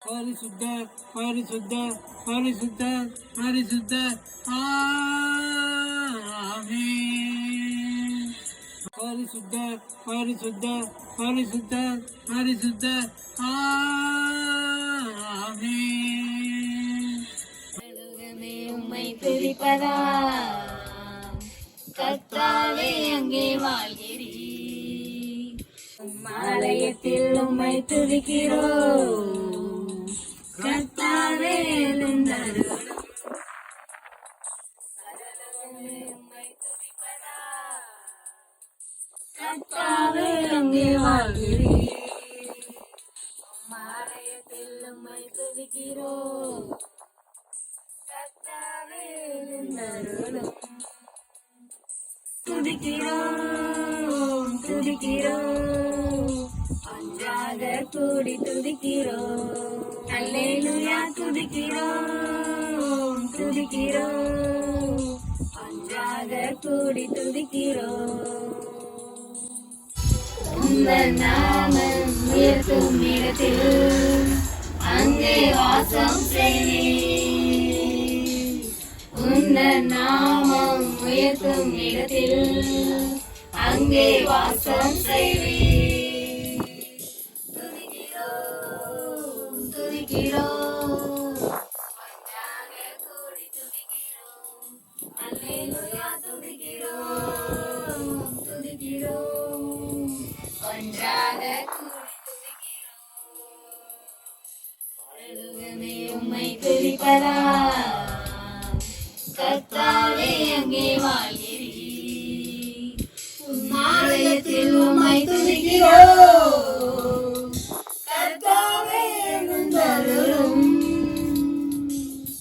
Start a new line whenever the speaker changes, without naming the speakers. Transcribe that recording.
பரிசுத்த பரிசுத்த பரிசுத்த பரிசுத்த ஆமென். பரிசுத்த பரிசுத்த பரிசுத்த பரிசுத்த ஆமென்.
உம்மை துதிப்பதா கர்த்தாவே அங்கே வாழ்கிறீ. ஆலயத்தில் உம்மை துதிக்கிறோம் கர்த்தாவே எழுந்தருளும். உம்மை துதிப்பதா கர்த்தாவே அங்கே வாழ்கிறீ. ஆலயத்தில் உம்மை துதிக்கிறோம் கர்த்தாவே எழுந்தருளும். துதிக்கிறோம் துதிக்கிறோம் ஒன்றாக கூடி துதிக்கிறோம். அல்லேலூயா துதிக்கிறோம் துதிக்கிறோம் ஒன்றாக கூடி துதிக்கிறோம். உங்கள் நாமம் உயர்த்தும் இடத்தில் அங்கே வாசம் செய்வீர். உங்கள் நாமம் உயர்த்தும் இடத்தில் அங்கே வாசம் செய்வீர். துதிக்கிறோம் துதிக்கிறோம் ஒன்றாக கூடி துதிக்கிறோம். அல்லேலூயா துதிக்கிறோம் துதிக்கிறோம் ஒன்றாக கூடி துதிக்கிறோம். உம்மை துதிப்பதா கர்த்தாவே அங்கே வாழ்கிறீ. ஆலயத்தில் உம்மை துதிக்கிறோம்